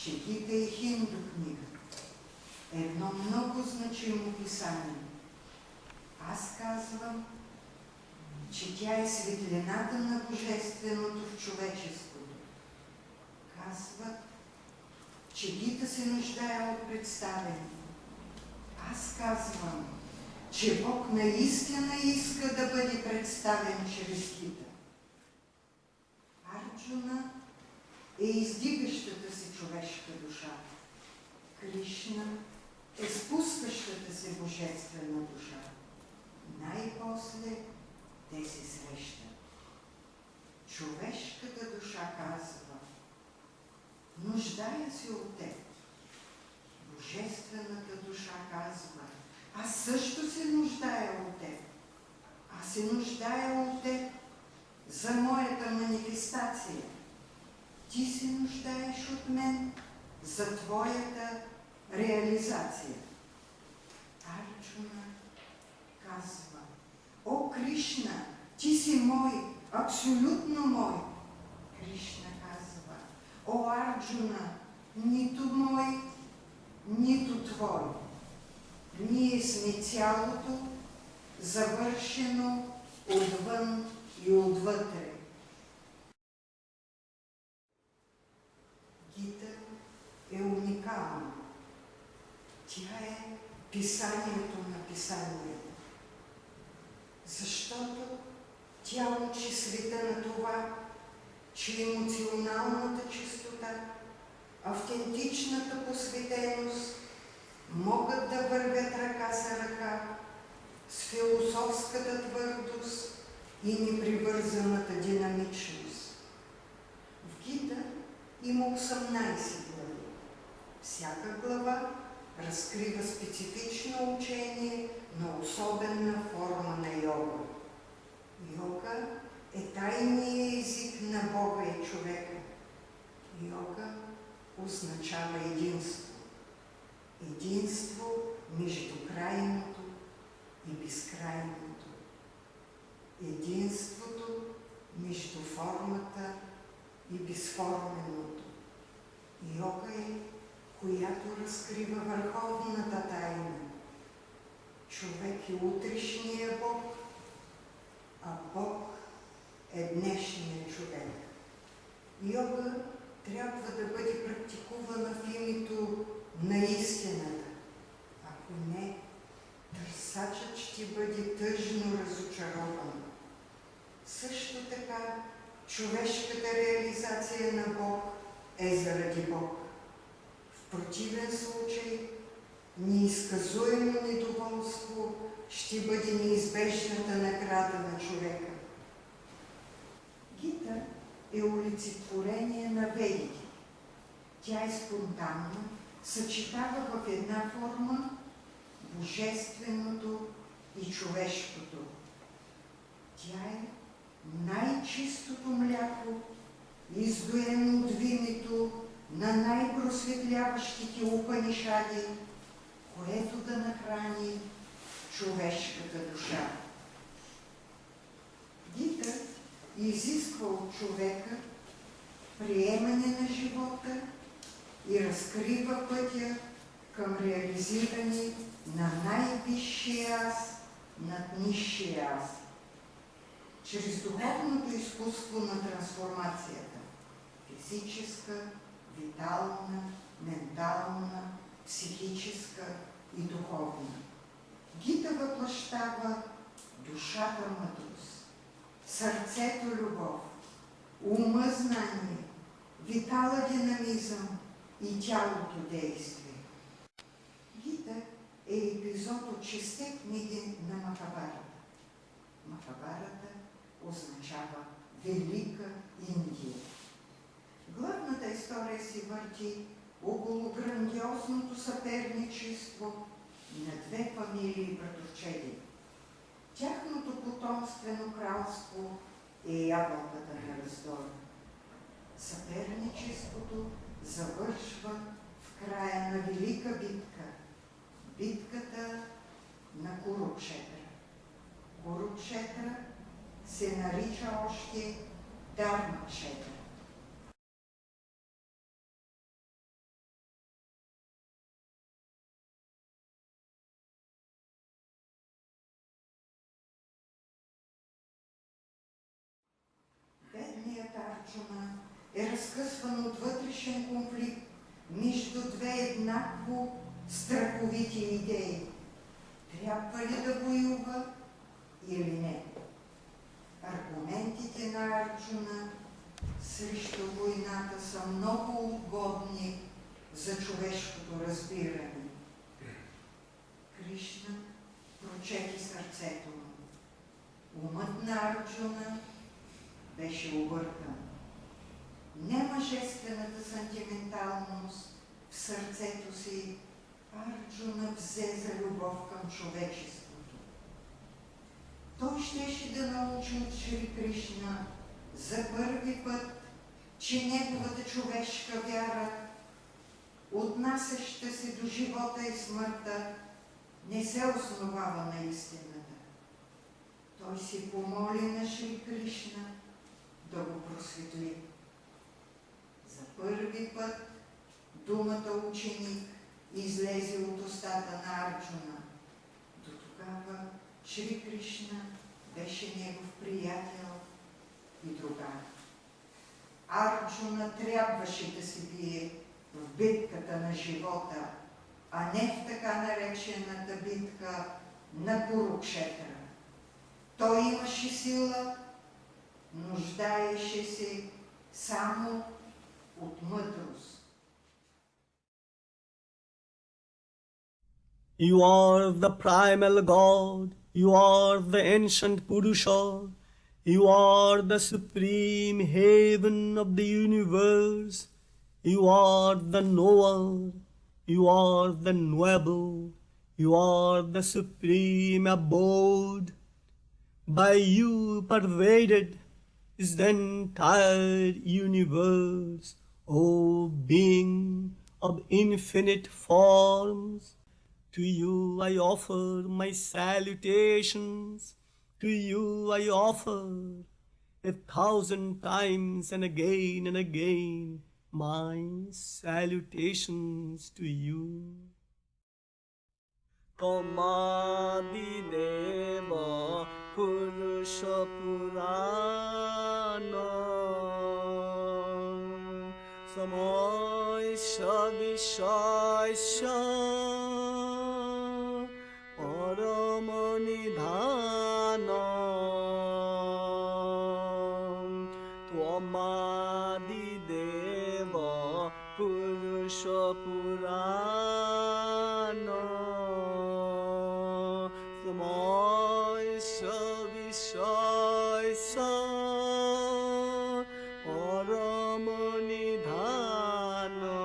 Четите и Хинду книга. Едно много значимо писание. Аз казвам, че тя е светлината на Божественото в човечеството. Казват, че Гита се нуждае от представяне. Аз казвам, че Бог наистина иска да бъде представен чрез Гита. Арджуна е издигащата се човешка душа. Кришна е спускащата се божествена душа. Най-после те се срещат. Човешката душа казва, нуждая се от теб. Божествената душа казва, аз също се нуждая от теб. Аз се нуждая от теб за моята манифестация. Ти се нуждаеш от мен за твоята реализация. Арджуна казва, о, Кришна, ти си мой, абсолютно мой. Кришна казва, о, Арджуна, нито мой, нито твой. Ние сме цялото, завършено отвън и отвътре. Гита е уникална. Тя е писанието на писанието. Защото тя учи света на това, че емоционалната чистота, автентичната посветеност могат да вървят ръка за ръка с философската твърдост и непривързаната динамичност. В Гита има 18 глави. Всяка глава разкрива специфично учение на особена форма на йога. Йога е тайният език на Бога и човека. Йога означава единство. Единство между крайното и безкрайното. Единството между формата и безформеното. Йога е, която разкрива върховната тайна. Човек е утрешния Бог, а Бог е днешния човек. Йога трябва да бъде практикувана в името на истината. Ако не, търсачът ще бъде тъжно разочарован. Също така, човешката реализация на Бог е заради Бог. В противен случай, неизказуемо недоволство ще бъде неизбежната награда на човека. Гита е олицетворение на ведите. Тя е спонтанна, съчетава в една форма божественото и човешкото. Тя е най-чистото мляко, издоено от вимето на най-просветляващите Упанишади, което да нахрани човешката душа. Гита изисква от човека приемане на живота и разкрива пътя към реализиране на най-висшия аз над нисшия аз. Чрез духовното изкуство на трансформацията – физическа, витална, ментална, психическа и духовна. Гита въплъщава душата мъдрост, сърцето любов, ума знание, витала динамизъм и тялото действие. Гита е епизод от 6 книги на Махабарата. Махабарата означава Велика Индия. Главната история се върти около грандиозното съперничество на две фамилии братовчеди. Тяхното потомствено кралство е ябълката на раздора. Съперничеството завършва в края на велика битка. Битката на Курукшетра. Курукшетра се нарича още Дharmaksheta. Арджуна е разкъсван от вътрешен конфликт между две еднакво страховити идеи. Трябва ли да воюва или не? Аргументите на Арджуна срещу войната са много угодни за човешкото разбиране. Кришна прочети сърцето му. Умът на Арджуна беше объркан. Не мъжествената сантименталност в сърцето си Арджуна взе за любов към човечеството. Той щеше да научи от Шри Кришна за първи път, че неговата човешка вяра, отнасяща се до живота и смъртта, не се основава на истината. Той си помоли на Шри Кришна да го просветли. За първи път думата ученик излезе от устата на Арджуна. До тогава Шри Кришна беше негов приятел и другар. Арджуна трябваше да се бие в битката на живота, а не в така наречената битка на Курукшетра. Той имаше сила, нуждаеше се само от мъдрост. You are the primal God, you are the ancient Purusha, you are the supreme heaven of the universe, you are the knower, you are the knowable, you are the supreme abode. By you pervaded is the entire universe, O being of infinite forms. To you I offer my salutations, to you I offer 1,000 times and again my salutations to you. Tomadideva Purusha Purana Samoisha Vishaisha Paramanidhana Tvamadideva Purusha Purana Samoisha Vishaisha Paramanidhana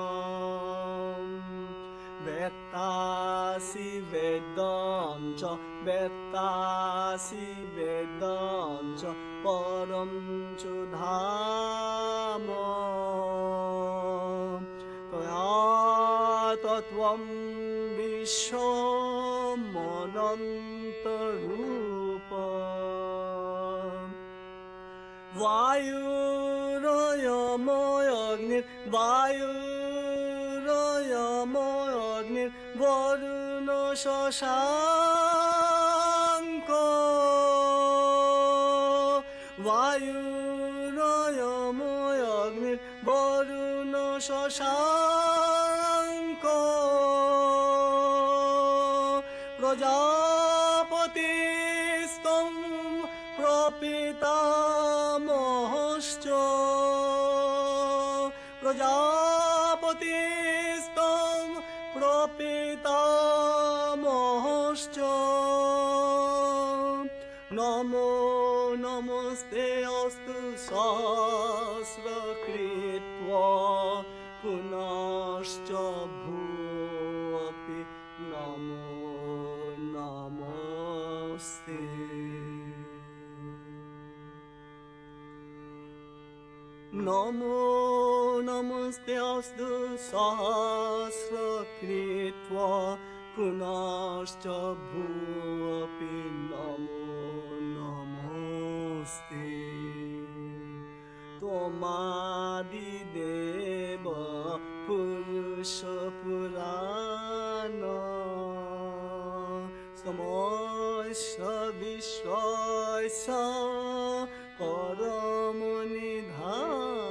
Vetasi Vedancha Vetasi Vedancha Param Chudhama Taya Tattvam Vishwamanantarupa Vayurayamoyagnir Vayurayamoyagnir Varuna Shashanka Vayurayamoyagnir Varuna Shashanka Prajapatistam Propitamohascha Prajapatistam Propitamohascha Namo Namaste Astu Sasra Kritva Punascha Bhuapi Namo Namaste Namo Namaste Astu Sahasra Kritva Punascha Bhuapi Namo Namaste Tomadideva Purusha Purana Samoisha Vishwaisa Paramanidhana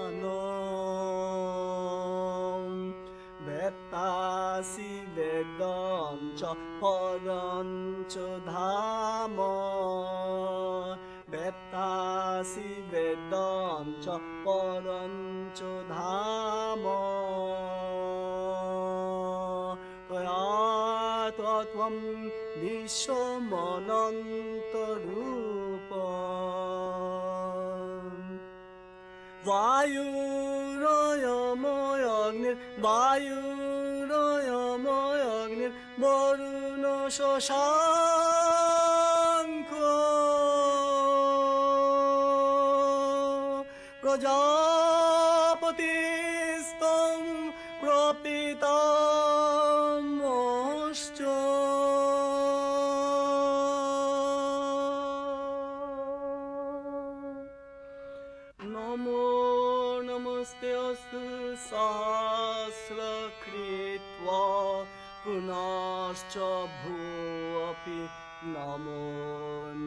পরঞ্চ ধাম বেত্তাসি বেদম চ পরঞ্চ ধাম তত্ত্বম বিশ্বমনন্তরূপ বায়ুরয়ময়গ্নির বরুণ শশাঙ্ক প্রজাপতিস্তং প্রপিতামশ্চ নমো নমস্তে অস্তু সহস্রকৃত্বা পুনশ্চ ভূপি নমো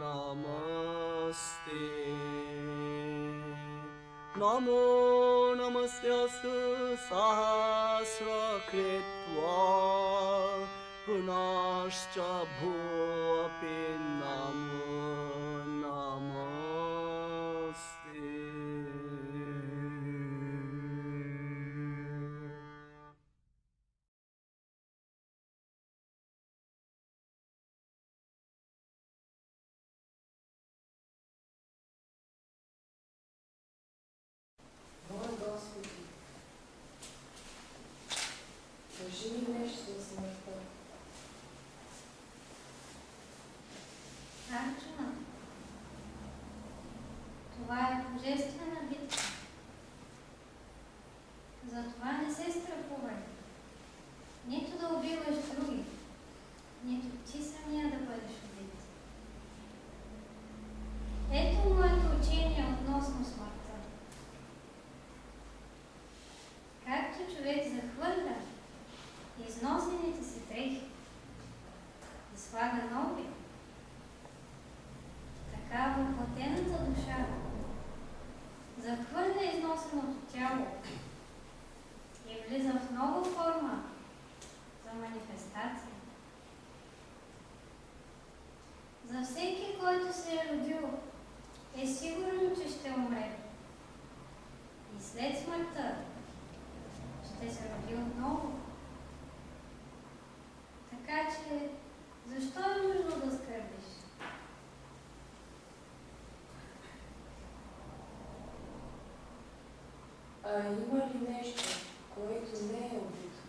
নমস্তে নমো নমস্তে অস্তু সহস্রকৃত্বা পুনশ্চ ভূপি নমো নমস্তে Господи, кажи ми нещо за смъртта. Арчуна, това е божествена битка. Затова не се страхувай. Нито да убиваш други, нито ти самия да бъдеш убит. Ето моето учение относно смъртта. Както човек захвърля износените си дрехи и слага нови, така въплътената душа захвърля износеното тяло и влиза в нова форма за манифестация. За всеки, който се е родил, е сигурно, че ще умре. И след смъртта ще се роди отново. Така че, защо е нужно да скърбиш? А има ли нещо, което не е убито?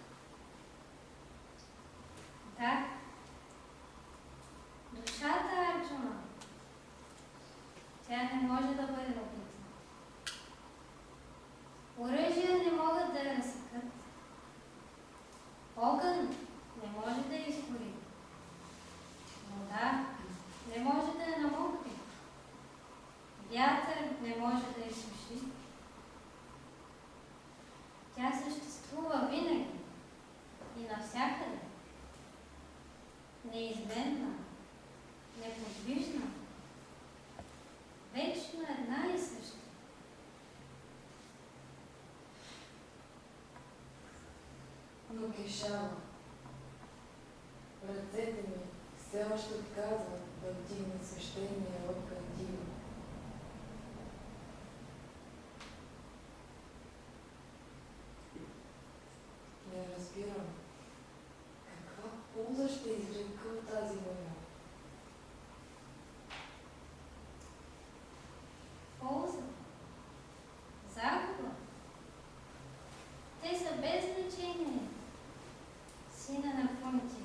Да. Душата, Арчуна, тя не може да бъде убита. Оръжия не могат да я разсекат. Огън не може да я изгори. Вода не може да я намокри. Вятър не може да я изсуши. Тя съществува винаги и навсякъде. Неизменна, неподвижна, вечно една и съща. Но кишава. Ръцете ми все още отказват да вдигнат свещения род към Дива. Не разбирам. Каква полза ще извлека от тази война? Полза, загуба. Те са без значение, сина на Кунти.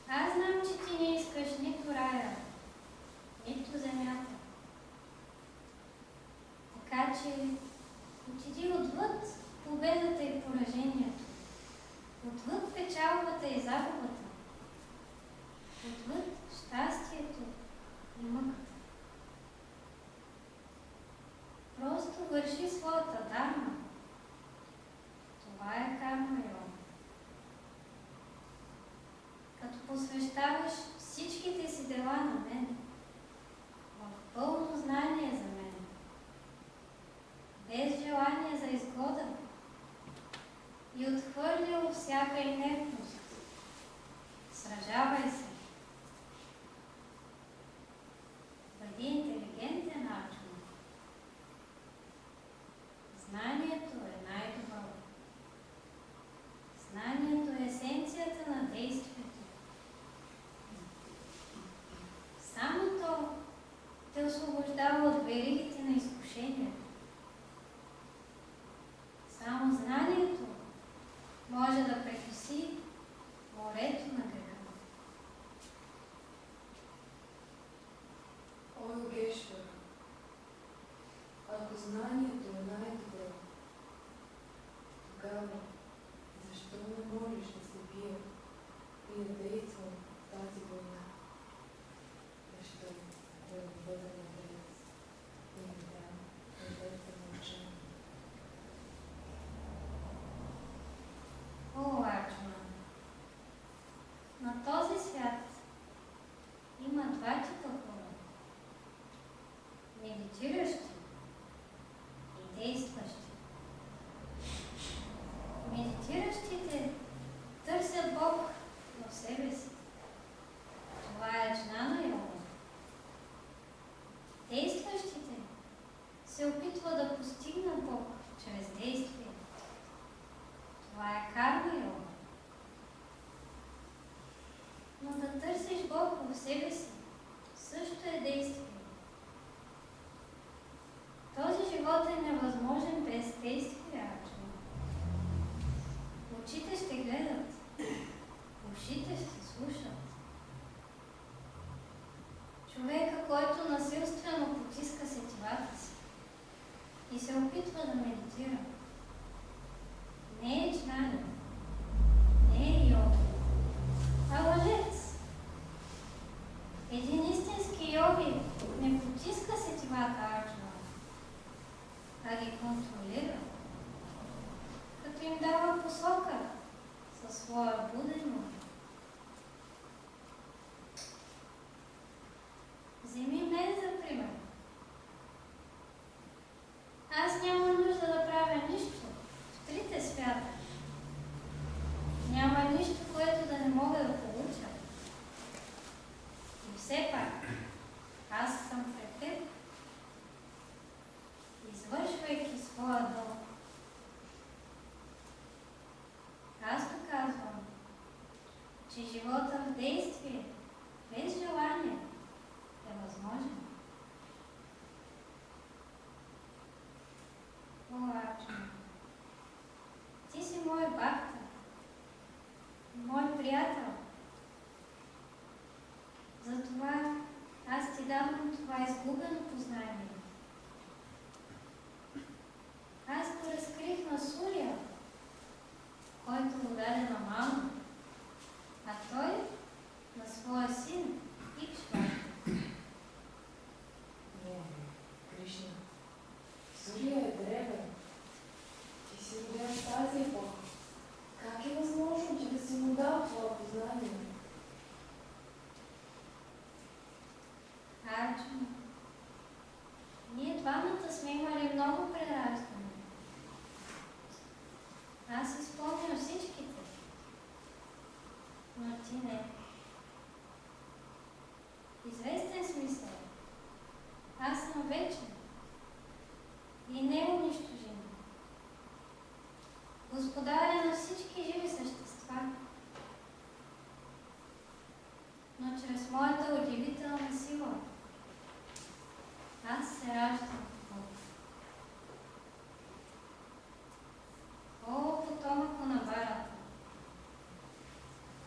Аз знам, че ти не искаш нито рая, нито земята. Така че отиди отвъд победата и поражението, отвъд печалбата и загубата, отвъд щастието и мъката. Просто върши своята дарма. Това е карма йога. Като посвещаваш всичките си дела на мен, в пълно знание за мен, без желание за изгода и отхвърлил всяка инертност, медитиращи и действащи. Медитиращите търсят Бог в себе си. Това е джнана йога. Действащите се опитват да постигнат Бог чрез действие. Това е карма йога. Но да търсиш Бог в себе си също е действие. Този живот е невъзможен без действие, Арджуна. Очите ще гледат, ушите ще слушат. Човека, който насилствено потиска сетивата си и се опитва да медитира, не е джнани, не е йога, а лъжец. Един истински йоги не потиска сетивата, Арджуна, а ги контролира, като им дава посока със своя буден ум. Вземи мен за пример. Аз няма нужда да правя нищо в трите свята. Няма нищо, което да не мога да получа. И все пак, аз съм пред теб, извършвайки своя дълг. Аз доказвам, че живота в действие, без желание, е възможен. О, Арджуна, ти си мой бхакта, мой приятел. Затова аз ти давам това изгубено познание. Аз го разкрих на Сурия, който го даде на мама, а той на своя син Икшвара. Кришна, Сурия е древен. Ти си роден в тази епоха. Как е възможно, че да си му дал това познание? Арджуна, ние двамата сме имали много прераждане. Аз изпълням всичките, но ти не. В известен смисъл, аз съм вечен и неунищожим. Господаря на всички живи същества. Но чрез моята удивителна сила аз се раждам в Бог. О, потомък на Барата!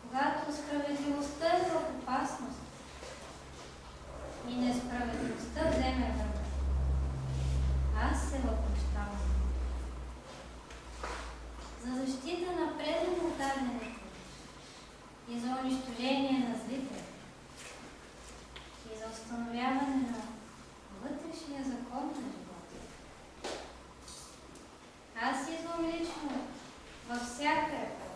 Когато справедливостта е в опасност и несправедливостта вземе върх, аз се въплъщавам. За защита на предано дадените и за унищожение на злите и за установяване на вътрешния закон на живота. Аз идвам лично във всяка епоха.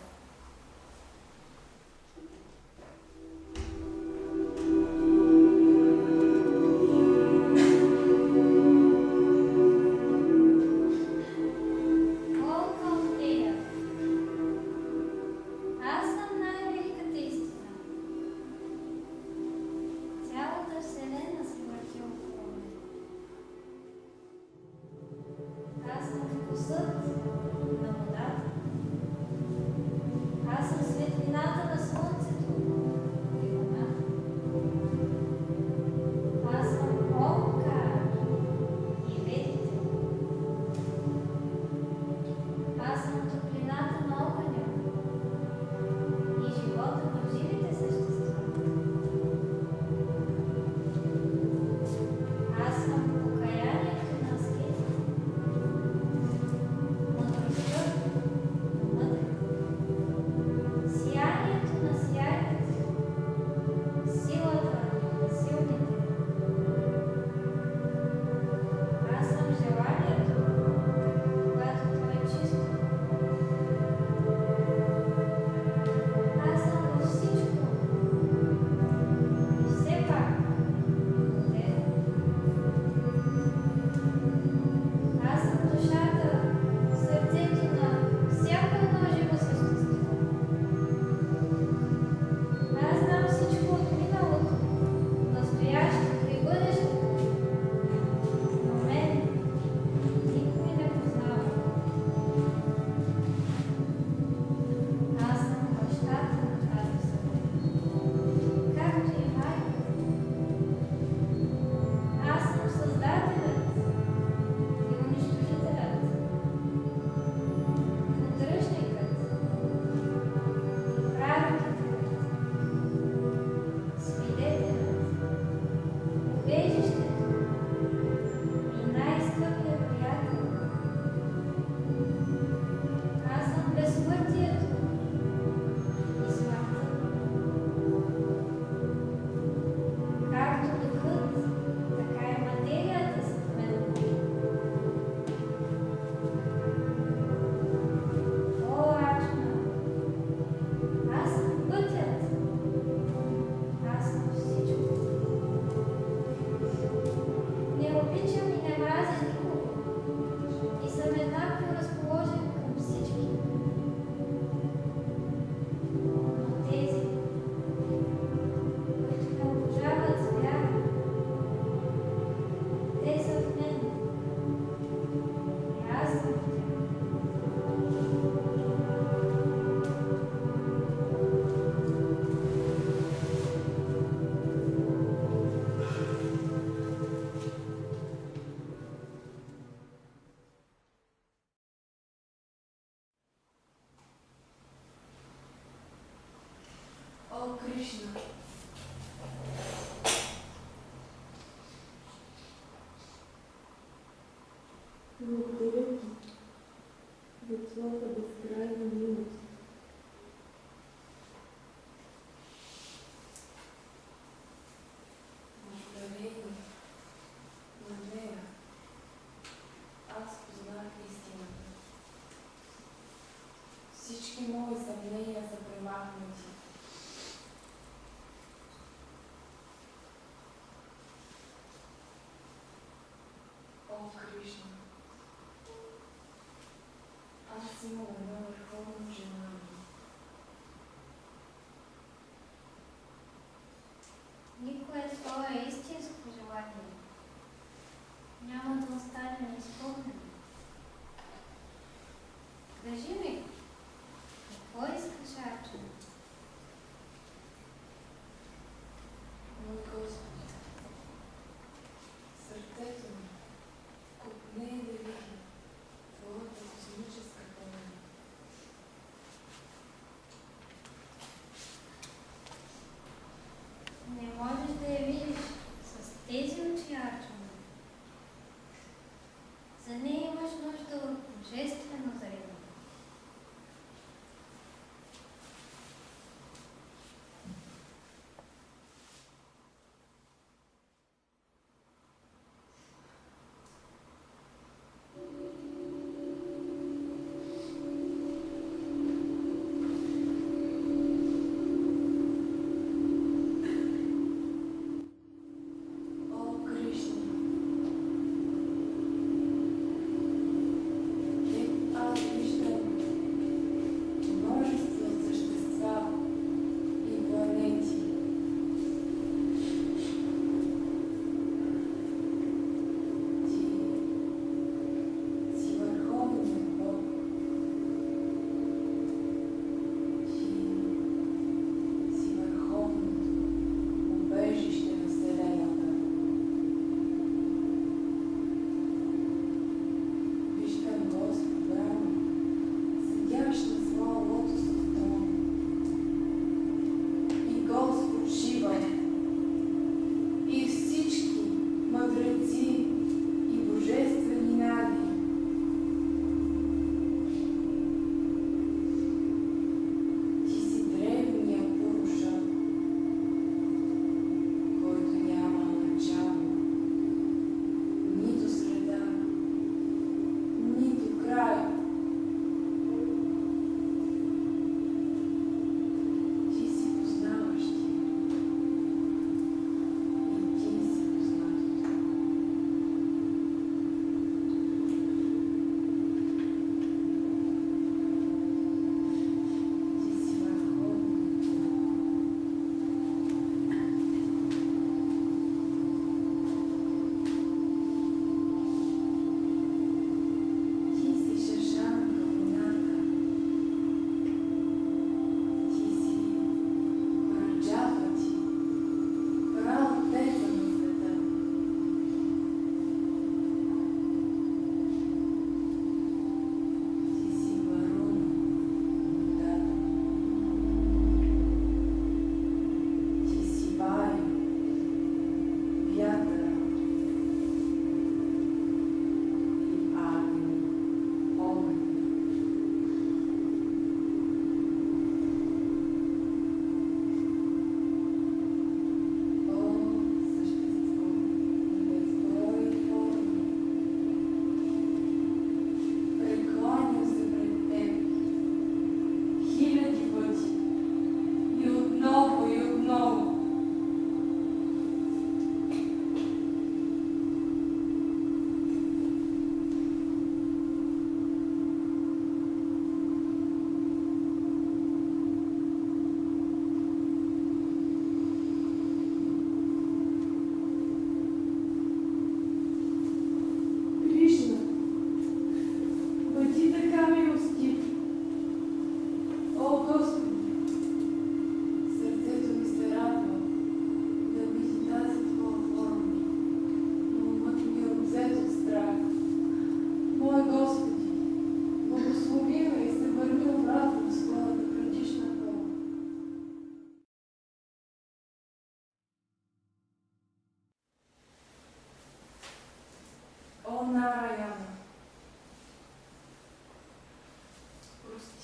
Благодаря ти за твоята безкрайна милост. Благодарение на нея аз познах истината. Всички мои съмнения са премахнати. О, Кришна, аз имам едно върховно желание. Никое твое истинско желание няма да остане неизпълнено. Кажи ми, какво искаш, Арчана? Мой Господи, сърцето ми копнее да види твоята космическа тайна. Не можеш да я видиш с тези очи, Арчана. За нея имаш нужда от божествено зрение. О, Кришна,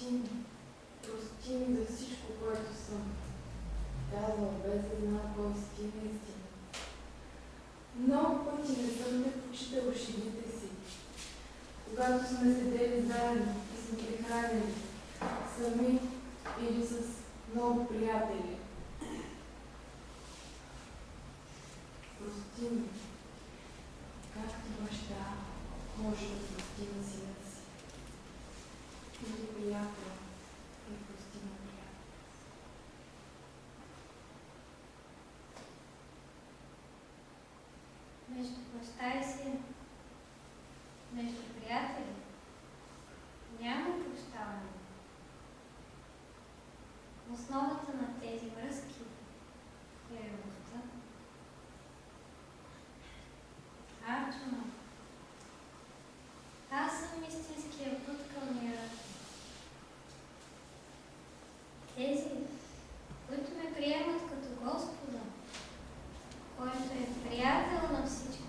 Прости ми за всичко, което съм казал, без да знам кой си ти наистина. Много пъти не съм те почитал шегите си. Когато сме седели заедно и сме ги хранили, сами или с много приятели. Прости ми, както баща може да прости на сина си. Или приятел да прости на приятел. Между баща и син, между приятели, няма прощаване. Основата на тези връзки е любовта. Арчуна, аз съм истинския път към мира. Тези, които ме приемат като Господа, който е приятел на всички,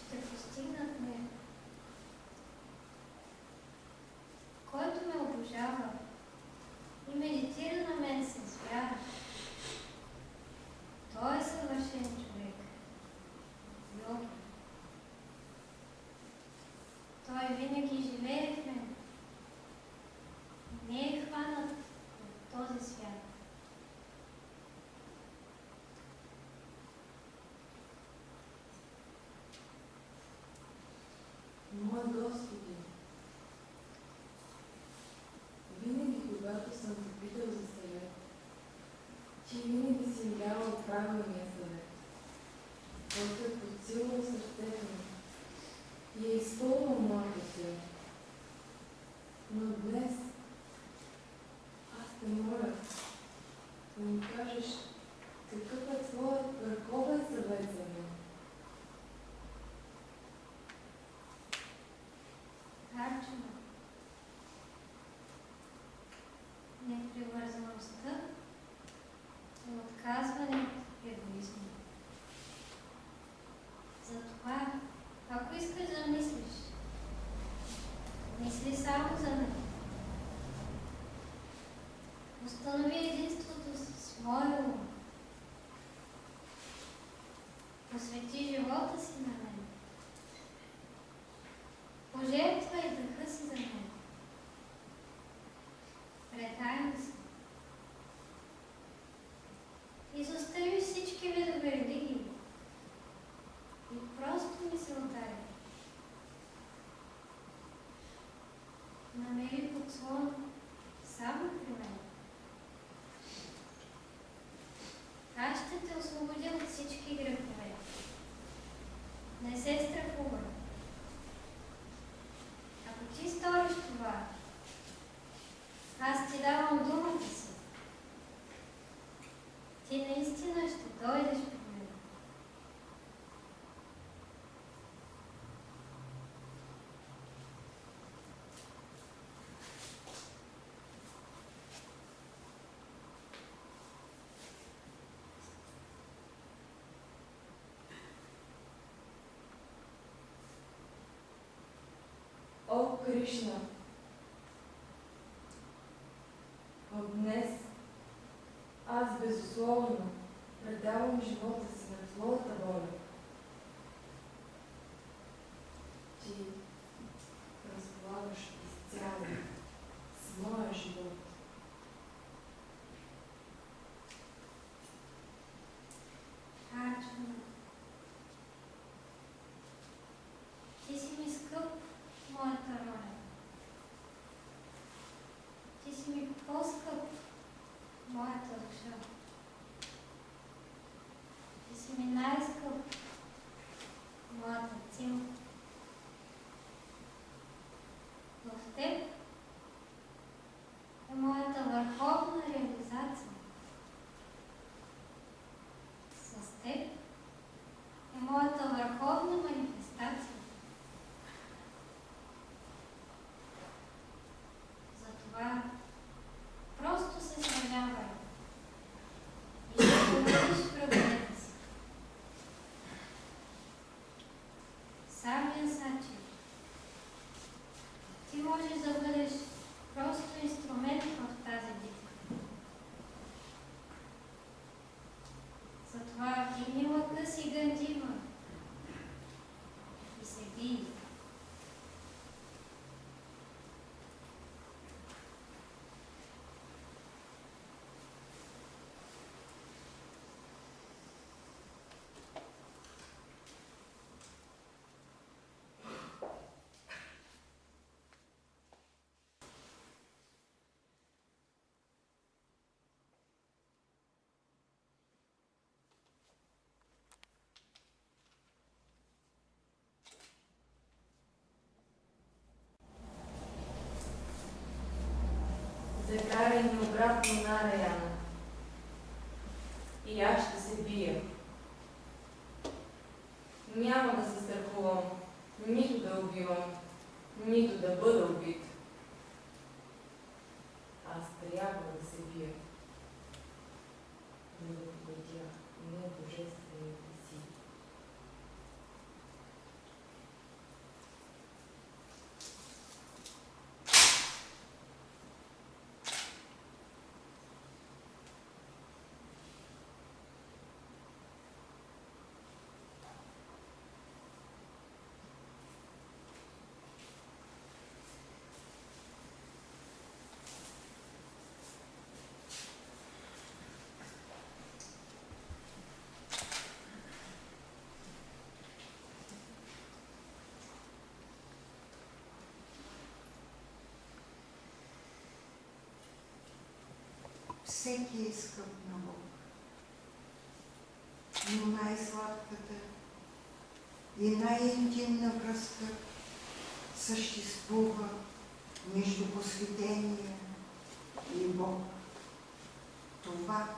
ще постигнат мир. Който ме обожава и медитира на мен с вяра, той е съвършен човек. Йоги. Той винаги живее в мен. Не е хванат от този свят. Мой Господи, винаги, когато съм те питал за съвет, ти винаги си ми давал правилния съвет, който е подсилвал сърцето ми и е изпълнил моята сила. Но днес аз те моля да ми кажеш какъв е твоят върховен съвет за мен. Арчуна, непривързаността и отказване от егоизма. Затова, ако искаш да мислиш, мисли само за мен. Установи единството с моя ум. Посвети живота си на мен. Пожертвай дъха си за мен. Предайми се. Изостави всички видове религии и просто ми се отдай. Намери подслон само при мен. Аз ще те освободя от всички грехове. Не се страхувай. Ако ти сториш това, аз ти давам думата си. Ти наистина ще дойдеш при мен. О, Кришна! От днес аз безусловно предавам живота си на Твоята воля. Ти разполагаш изцяло с моя живот. Арчуна, ти си ми скъп, моята роля. Ти си ми по-скъп, моята душа. Ти си ми най-скъп, моята цел. В теб е моята върховна реализация. С теб е моята върховна манифестация. Затова просто се сравнявай и ще победиш враговете си. Самия Сачи, ти можеш да бъдеш просто инструмент в тази битка. Затова вдигни лъка си, Гандива, и се бий. Закарай ни обратно на Раяна. И аз ще се бия. Няма да се страхувам, нито да убивам, нито да бъда убит. Аз трябва да се бия, за да победя небожествените си. Всеки е скъп на Бог. Но най-сладката и най-интимна връзка съществува между посветения и Бог. Това,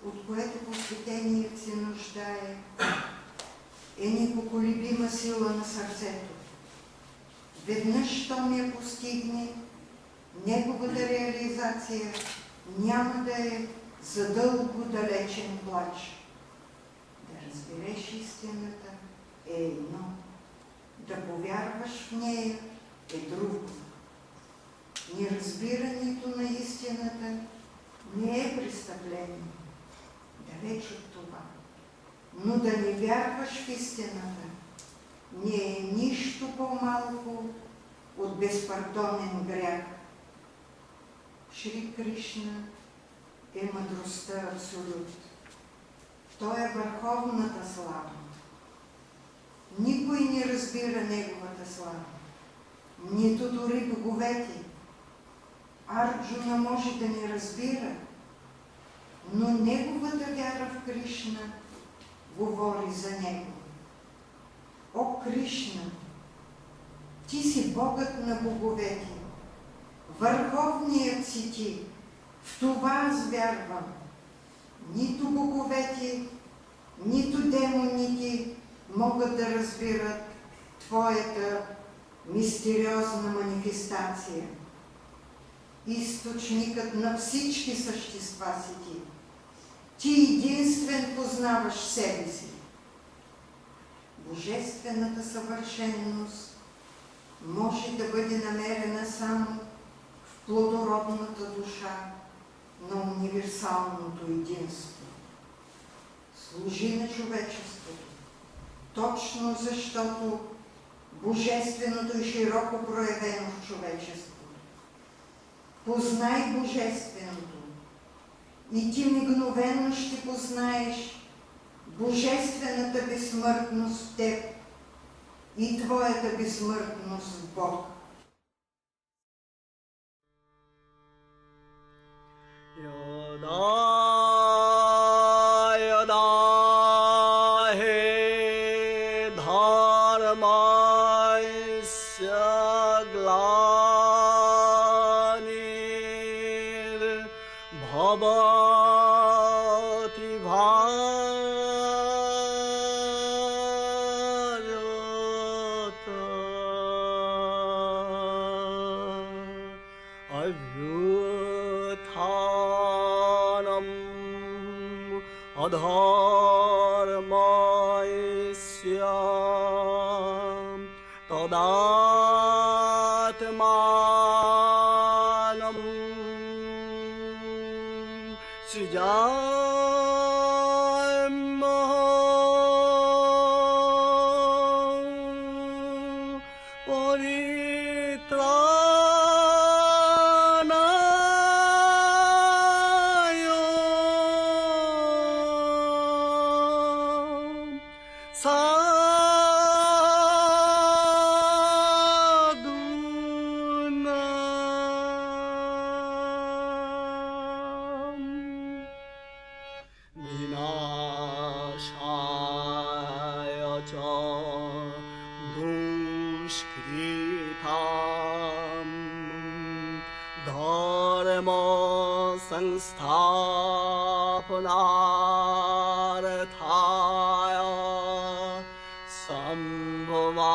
от което посветеният се нуждае, е непоколебима сила на сърцето. Веднъж, щом я постигне, неговата реализация няма да е задълго далечен плач. Да разбереш истината е едно, да повярваш в нея е друго. Неразбирането на истината не е престъпление, далеч от това. Но да не вярваш в истината не е нищо по-малко от безпардонен грях. Шри Кришна е мъдростта абсолют. Той е върховната слава. Никой не разбира неговата слава. Нито дори боговете. Арджуна може да не разбира, но неговата вяра в Кришна говори за него. О, Кришна, ти си Богът на боговете. Върховният си ти, в това аз вярвам. Нито боговете, нито демоните могат да разбират твоята мистериозна манифестация. Източникът на всички същества си ти. Ти единствен познаваш себе си. Божествената съвършенност може да бъде намерена само в плодородната душа на универсалното единство. Служи на човечеството, точно защото божественото е широко проявено в човечеството. Познай божественото и ти мигновено ще познаеш божествената безсмъртност в теб и твоята безсмъртност в Бог. Yada yada he dharmasya glanir bhavati bharata avyuthanam adharmasya tadatma विनाशाय च दुष्कृताम् धर्म संस्थापनार्थाय संभवामि